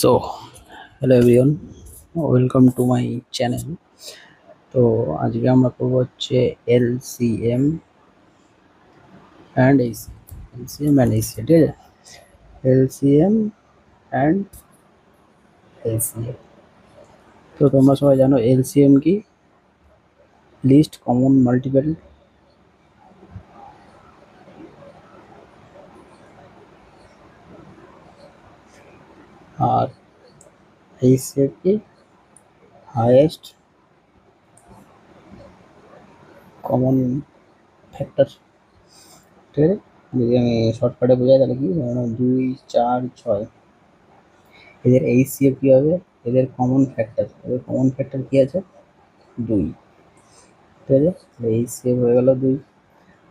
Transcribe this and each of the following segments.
So hello everyone, welcome to my channel. তো আজকে আমরা করবো হচ্ছে LCM and HC, LCM and HC, ঠিক আছে? LCM and LCM. তো তোমরা সবাই জানো এলসিএম কি? Least common multiple. আর এইচসিএফ কি? হাইয়েস্ট কমন ফ্যাক্টর, ঠিক আছে? যদি আমি শর্টকাটে বোঝাই তাহলে কি, 2, 4, 6 এদের এইচসিএফ কী হবে? এদের কমন ফ্যাক্টর কী আছে? 2, ঠিক আছে? এইচসিএফ হয়ে গেল 2।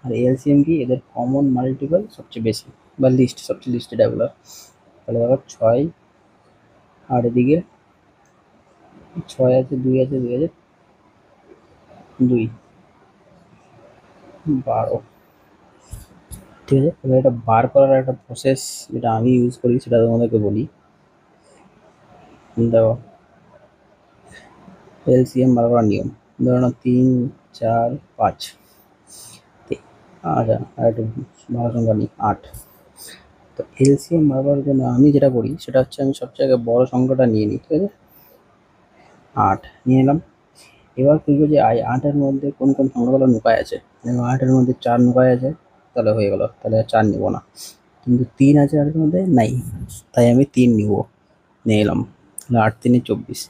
আর এলসিএম কি? এদের কমন মাল্টিপল সবচেয়ে বেশি, বা লিস্ট, সবচেয়ে লিস্টেড এগুলো। তাহলে দেখো 6, আর এদিকে 6 আছে, 2 আছে, 2 আছে, 2, 12, ঠিক আছে? এবার এটা বার করার একটা প্রসেস যেটা আমি ইউজ করি সেটা তোমাদেরকে বলি। দেখো এলসিএম বার করার নিয়ম, ধরো 3, 4, 5, আচ্ছা, আর একটু ভালো সংখ্যা নিই 8। তো এলসিএম বার করার জন্য আমি যেটা করি সেটা হচ্ছে আমি সবচেয়ে আগে বড় সংখ্যাটা নিয়ে নিই, ঠিক আছে? 8 নিয়ে নিলাম। এবার খুঁজবো যে 8-এর মধ্যে কোন কোন সংখ্যাগুলো লুকায় আছে। দেখো 8-এর মধ্যে 4 লুকায় আছে, তাহলে হয়ে গেল, তাহলে আর 4 নিব না। কিন্তু 3 আছে 8-এর মধ্যে নাই, তাই আমি 3 নিব, নিয়ে এলাম। তাহলে 8×3 = 24,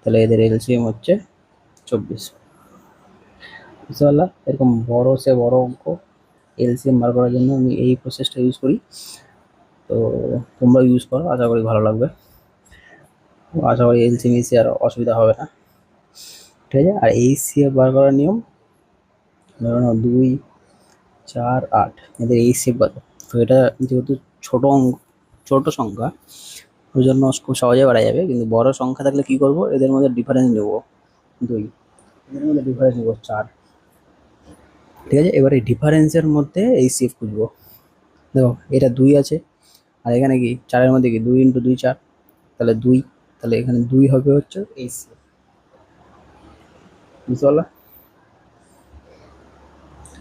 তাহলে এদের এলসিএম হচ্ছে 24। বুঝতে পারলাম? এরকম বড় সে বড় অঙ্ক এলসিএম বার করার জন্য আমি এই প্রসেসটা ইউজ করি। তো তোমরা ইউজ করো, আশা করি ভালো লাগবে। আশা করি এলসিএম এসে আর অসুবিধা হবে না, ঠিক আছে? আর এইচসিএফ বার করার নিয়ম, ধরো 2, 4, 8 এদের এইচসিএফ কত? তো এটা যেহেতু ছোট সংখ্যা, ওই জন্য খুব সহজে বাড়া যাবে। কিন্তু বড় সংখ্যা থাকলে কি করব, এদের মধ্যে ডিফারেন্স নেব 2, এদের মধ্যে ডিফারেন্স নেব 4, ঠিক আছে? এবার এই ডিফারেন্সের মধ্যে এইচসিএফ খুঁজবো। দেখো এটা 2 আছে, আর এখানে কি 4-এর মধ্যে কি 2 × 2 4, তাহলে 2, তাহলে এখানে 2 হবে হচ্ছে এইচসিএফ। বুঝতে পারলা?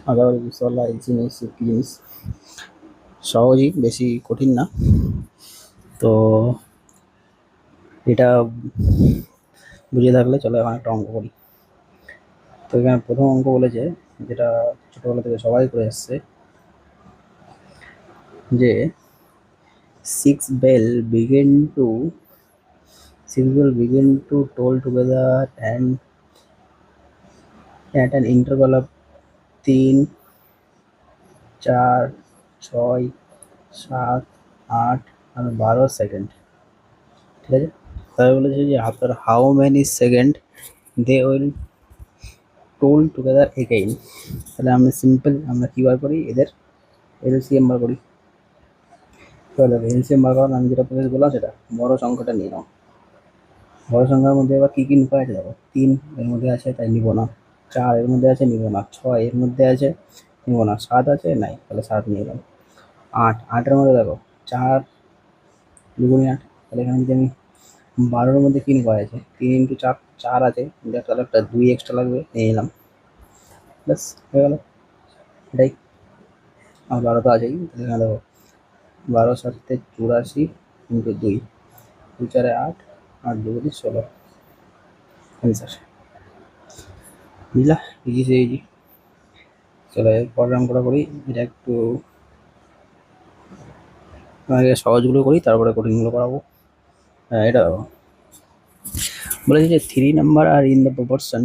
আশা করি বুঝতে পারলা এলসিএম এইচসিএফ কি জিনিস। সহজই, বেশি কঠিন না। তো এটা বুঝে থাকলে চলো এখন একটা অঙ্ক করি। তো এখানে প্রথম অঙ্ক বলেছে, যেটা ছোটোবেলা থেকে সবাই করে আসছে, যে 6 bell begin to toll together and at an interval of 3, 4, 6, 7, 8 আর 12 সেকেন্ড, ঠিক আছে? তাই বলেছে যে after how many second they will toll together again. তাহলে আমরা কী বার করি, এদের এলসিএম বার করি। তাহলে এলসিএম বার করার আমি যেটা প্রসেস বললাম সেটা, বড় সংখ্যাটা নিয়ে নাও। বড় সংখ্যার মধ্যে এবার কী কী লুকায় আছে দেখো, 3 এর মধ্যে আছে তাই নিব না, 4 এর মধ্যে আছে নিব না, 6 এর মধ্যে আছে নিব না, 7 আছে নাই, তাহলে 7 নিয়ে এলাম। 8-এর মধ্যে দেখো 4, 2 × 8, তাহলে এখানে যদি আমি 12-এর মধ্যে কী লুকায় আছে, 3 × 4, 4 আছে, তাহলে একটা 2 এক্সট্রা লাগবে, নিয়ে নিলাম, ব্যাস হয়ে গেল এটাই। আর 12 তো আছেই, তাহলে এখানে দেখো 12 × 7 = 84 × 2, 2 × 4 = 8, 8 × 2 = 16, অ্যান্সার। বুঝলা? ইজি সে ইজি। চলো এর পরের অঙ্কটা করি, এটা একটু আগে সহজগুলো করি, তারপরে কঠিনগুলো করাবো। হ্যাঁ, এটা বলেছে যে 3 number are in the proportion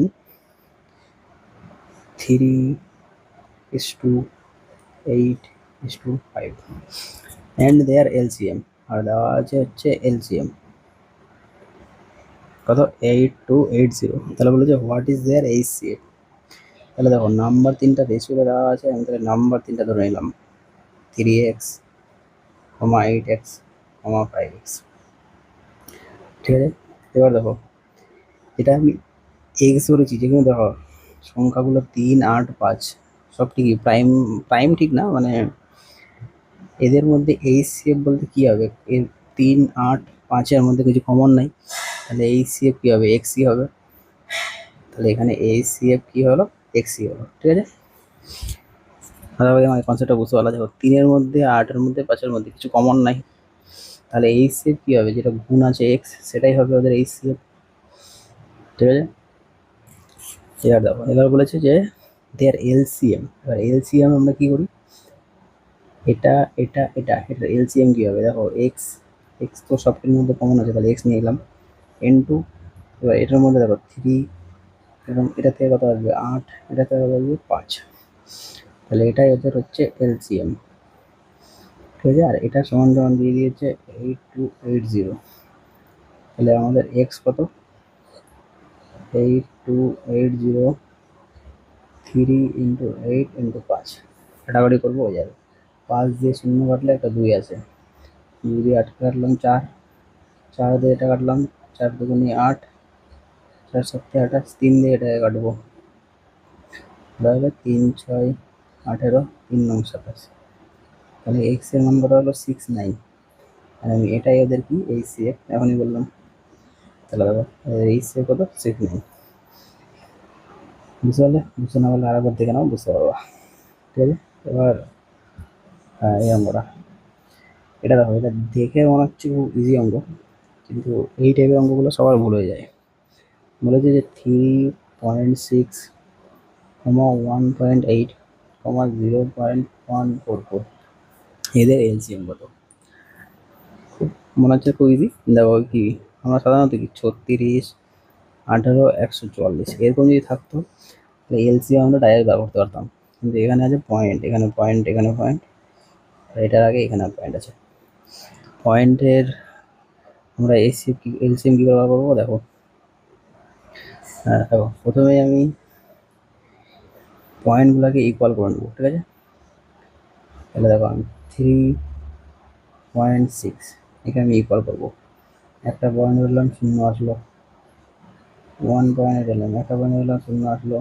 3:8:5 and their LCM, আর দেওয়া আছে হচ্ছে এলসিএম কত, 8:80। তাহলে বলেছে হোয়াট ইজ দেয়ার এইচসিএফ। তাহলে দেখো নাম্বার 3টা রেশিওতে দেওয়া আছে, আমি তাহলে নাম্বার 3টা ধরে নিলাম, 3x, 8x, 5x, ঠিক আছে? এবার দেখো এটা আমি এক্স ধরেছি, যেখানে দেখো সংখ্যাগুলো 3, 8, 5 সব ঠিকই, প্রাইম ঠিক না, মানে এদের মধ্যে এইচসিএফ বলতে কী হবে, এর 3, 8 5-এর মধ্যে কিছু কমন নাই, তাহলে এইচসিএফ কী হবে, এক্সই হবে। তাহলে এখানে এইচসিএফ কী হলো, এক্সই হলো। ঠিক আছে, তাহলে আমার কনসেপ্টটা বুঝতে পারলাম। দেখো 3-এর মধ্যে, 8-এর মধ্যে, 5-এর মধ্যে কিছু কমন নাই, তাহলে এইচসিএফ কী হবে, যেটা গুণ আছে এক্স সেটাই হবে ওদের এইচসিএফ। ঠিক আছে, এবার দেখো, এবার বলেছে যে দেয়ার এলসিএম। এবার এলসিএম আমরা কী করি, এটা এটা এটা এটার এলসিএম কী হবে, দেখো এক্স এক্স তো সবটির মধ্যে কমন আছে, তাহলে এক্স নিয়ে এলাম N2। এবার এটার মধ্যে দেখো 3 এবং এটা থেকে কত আসবে 8, এটা থেকে কত আসবে 5, তাহলে এটাই ওদের হচ্ছে এলসিএম। ঠিক আছে, আর এটা সমান সমান দিয়ে দিয়েছে 8280। তাহলে আমাদের এক্স কত, 8280, 3 ইন্টু 8 ইন্টু 5, কাটাকাটি করবো হয়ে যাবে। 5 দিয়ে 0 কাটলে একটা 2 আছে, 2 দিয়ে 8 কাটলাম 4, 4 দিয়ে এটা কাটলাম, 4 দুগুণে 8, 4 7 28, 3 দিয়ে এটাকে কাটবো, তাহলে 3 6 18, 3 9 27। তাহলে এক্স এর মান কত হলো 69। আর আমি এটাই ওদের কি এইচসিএফ এখনই বললাম। তাহলে দেখো এইচসিএফ কত 69। বুঝতে পারলে, বুঝতে না পারলে আরেকবার দেখে নাও, বুঝতে পারবা। ঠিক আছে, এবার এই অঙ্কটা, এটা দেখো, এটা দেখে মনে হচ্ছে খুব ইজি অঙ্ক, কিন্তু এই টাইপের অঙ্কগুলো সবার ভুল হয়ে যায়। বলেছে যে 3.6, 1.8, 0.144, এদের এলসিএম কত। মনে হচ্ছে খুব ইজি। দেখো কি, আমরা সাধারণত কি 36, 18, 144 এরকম যদি থাকতো তাহলে এলসিএম আমরা ডাইরেক্ট ব্যবহার করতে পারতাম, কিন্তু এখানে আছে পয়েন্ট, এখানে পয়েন্ট, এখানে পয়েন্ট, আর এটার আগে এখানে পয়েন্ট আছে। পয়েন্টের আমরা এলসিএম কী করে ব্যবহার করবো, দেখো দেখো প্রথমে আমি পয়েন্টগুলোকে ইকুয়াল করে নেবো। ঠিক আছে, তাহলে দেখো আমি 3.6 এখানে আমি ইকুয়াল করবো, একটা পয়েন্ট ধরলাম 0 আসলো, 1 পয়েন্ট দিলাম, একটা পয়েন্ট দিলাম 0 আসলো,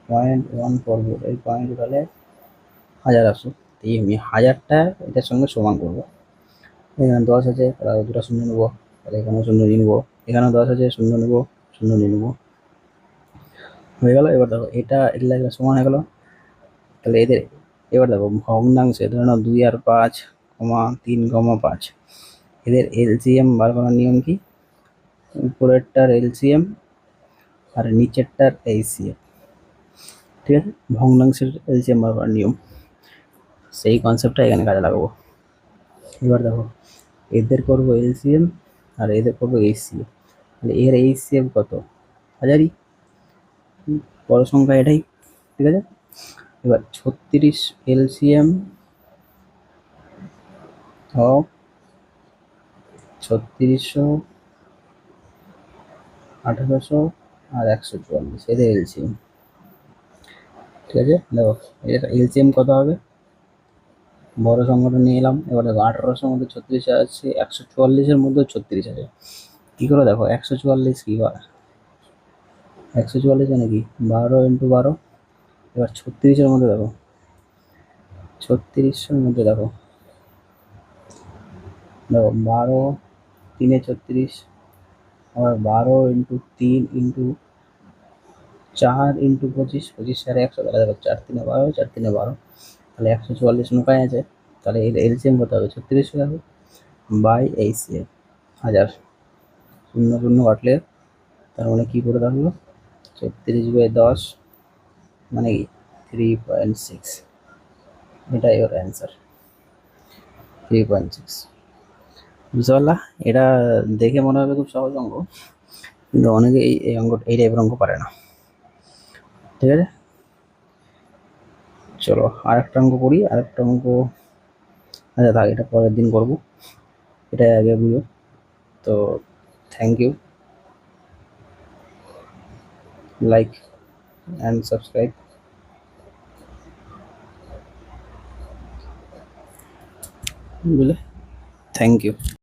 0.144, এই পয়েন্ট উঠালে 1000 আসলো। এই আমি 1000টা এটার সঙ্গে সমান করবো। এখানে 10 আছে, তাহলে দুটো 0 নেবো, তাহলে এখানেও 0 নিয়ে নেবো, এখানেও 10 আছে, 0 নেবো, 0 নিয়ে নেবো, হয়ে গেল। এবার দেখো এটা এগুলো সমান হয়ে গেলো, তাহলে এদের এবার দেখো ভগ্নাংশে ধরে নাও 2 আর 5, 3, 5, এদের এলসিএম বার করার নিয়ম কি, উপরেরটার এলসিএম আর নিচেরটার এইচসিএফ। ঠিক আছে, ভগ্নাংশের এলসিএম বার করার নিয়ম, সেই কনসেপ্টটা এখানে কাজে লাগাবো। এবার দেখো এদের করবো এলসিএম আর এদের করবো এইচসিএফ, তাহলে এর এইচসিএফ কত, 1000ই, বড় সংখ্যা এটাই। ঠিক আছে, এবার 36 এলসিএম অফ 3600, 1800 আর 144 এদের এলসিএম। ঠিক আছে, দেখো এর এলসিএম কত হবে, বড় সংখ্যাটা নিয়ে এলাম। এবার দেখো 1800-র মধ্যে 36 আছে, 144-এর মধ্যে 36 আছে, কী করে দেখো 144 কী বার, 144 মানে কি 12 ইন্টু 12। এবার 36-এর মধ্যে দেখো, 3600-এর মধ্যে দেখো, 12 3 36, আবার 12 ইন্টু 3 ইন্টু 4 ইন্টু 25, 25 আর 100, তাহলে দেখো 4 3 12, 4 3 12, তাহলে 144 নোকায় আছে, তাহলে এর এলসিএম কত হবে 36 হবে বাই এইচসিএফ 1000, 0 0 কাটলে তার মানে কী করে থাকলো 36/10 মানে কি 3.6, এটাই ওর অ্যান্সার 3.6। বুঝতে পারলা, এটা দেখে মনে হবে খুব সহজ অঙ্ক, কিন্তু অনেকে এই অঙ্ক, এই টাইপের অঙ্ক পারে না। ঠিক আছে, চলো আরেকটা অঙ্ক করি, আরেকটা অঙ্ক, আচ্ছা থাক এটা পরের দিন করবো, এটা আগে বুঝো। তো thank you, like and subscribe, বুঝলে, থ্যাংক ইউ।